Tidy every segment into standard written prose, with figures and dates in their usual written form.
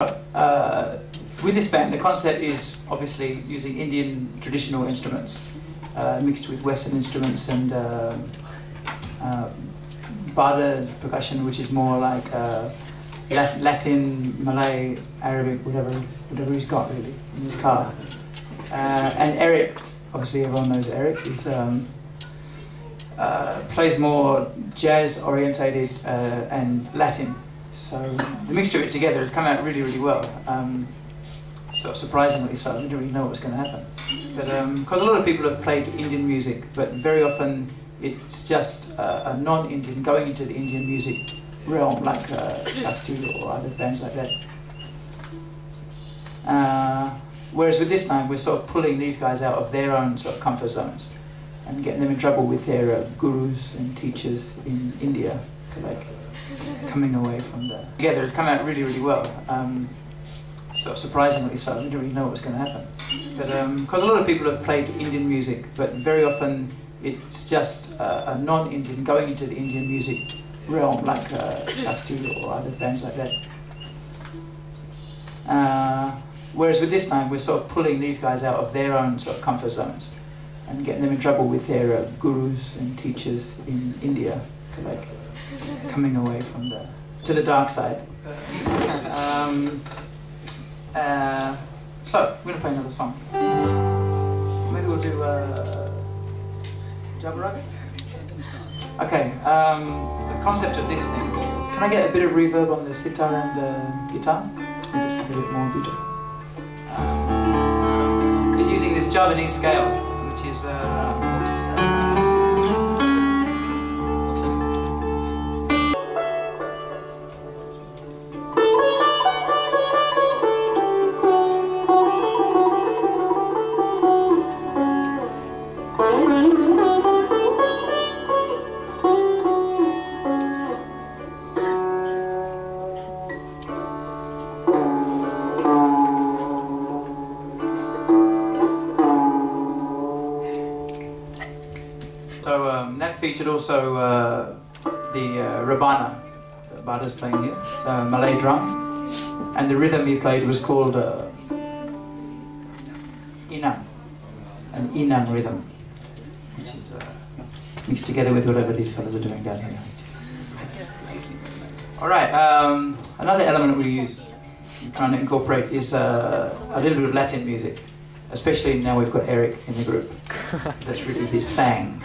With this band, the concept is obviously using Indian traditional instruments mixed with Western instruments and Badar percussion, which is more like Latin, Malay, Arabic, whatever he's got really in his car. And Eric, obviously everyone knows Eric, is plays more jazz orientated and Latin. So the mixture of it together has come out really, really well. So surprisingly so, I didn't really know what was going to happen. But because a lot of people have played Indian music, but very often it's just a non-Indian going into the Indian music realm, like Shakti or other bands like that. Whereas with this time, we're sort of pulling these guys out of their own sort of comfort zones and getting them in trouble with their gurus and teachers in India for like coming away from the... Together, it's come out really, really well. So surprisingly so, I didn't really know what was going to happen. But because a lot of people have played Indian music, but very often it's just a non-Indian going into the Indian music realm, like Shakti or other bands like that. Whereas with this time, we're sort of pulling these guys out of their own sort of comfort zones and getting them in trouble with their gurus and teachers in India for like coming away from to the dark side. So we're gonna play another song. Maybe we'll do Tabla. Okay. The concept of this thing. Can I get a bit of reverb on the sitar and the guitar? Make it sound a bit more beautiful. It's using this Javanese scale, which is. That featured also the Rabana that Badar's playing here, so a Malay drum, and the rhythm he played was called Inang, an Inang rhythm, which is mixed together with whatever these fellas are doing down here. Alright, another element we use, we're trying to incorporate, is a little bit of Latin music. Especially now we've got Eric in the group. That's really his thing.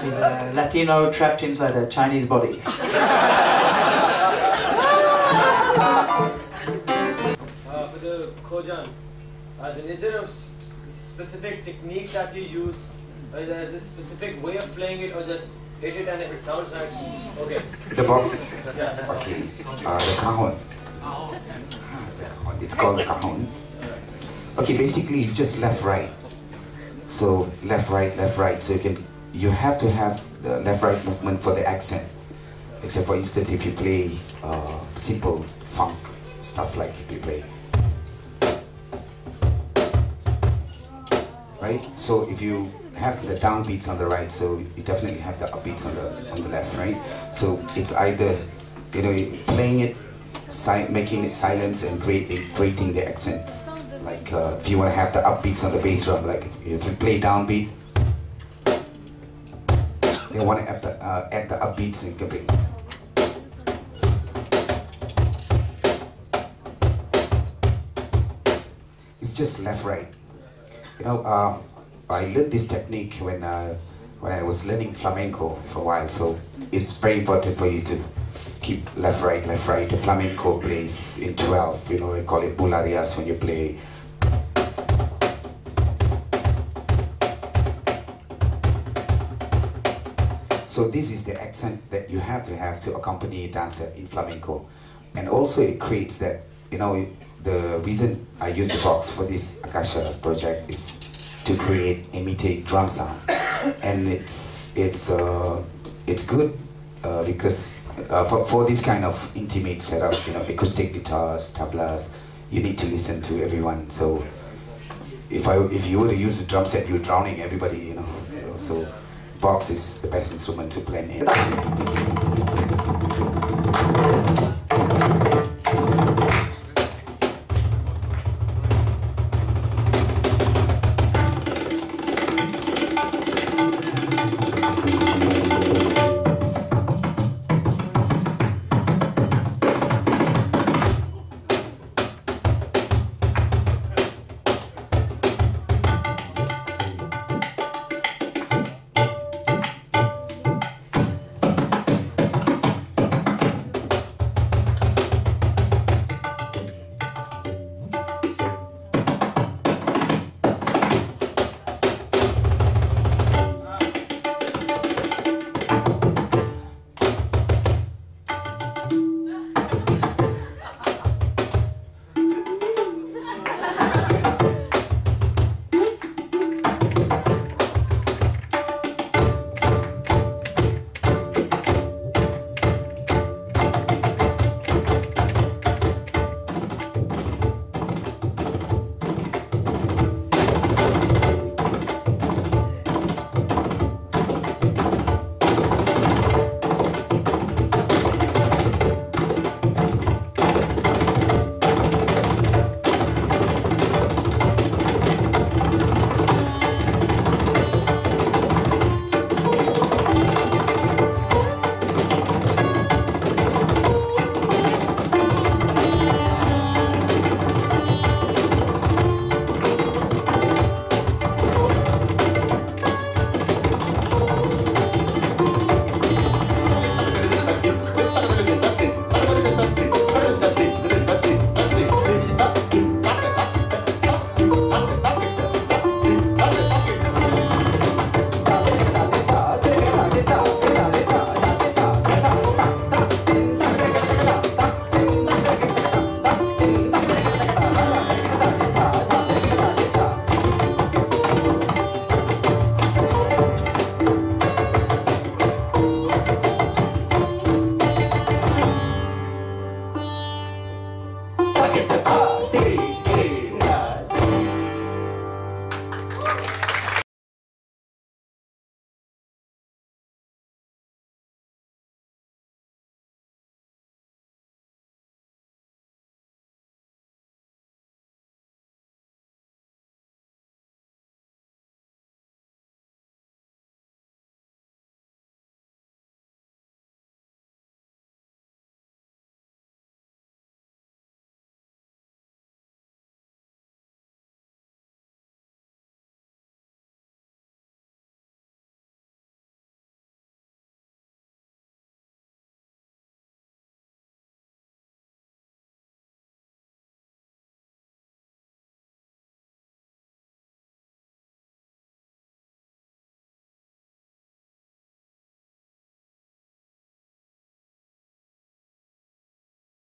He's a Latino trapped inside a Chinese body. For the Khojan, is there a specific technique that you use? Or is there a specific way of playing it, or just hit it and if it sounds nice, okay? The box. Okay. The cajon. It's called the cajon. Okay, basically it's just left right. So left right. So you have to have the left right movement for the accent. Except for instance, if you play simple funk stuff, like if you play right. So if you have the downbeats on the right, so you definitely have the upbeats on the left, right. So it's either playing it, making it silence and creating the accents. Like if you want to have the upbeats on the bass drum, like if you play downbeat, you want to add the upbeats and play. It's just left right. I learned this technique when I was learning flamenco for a while. So it's very important for you to keep left right. The flamenco plays in 12. We call it bularias when you play. So this is the accent that you have to accompany a dancer in flamenco. And also it creates that, the reason I use the box for this AkashA project is to imitate drum sound. And it's good because for this kind of intimate setup, acoustic guitars, tablas, you need to listen to everyone. So if you were to use the drum set, you're drowning everybody, So box is the best instrument to blend in. I get the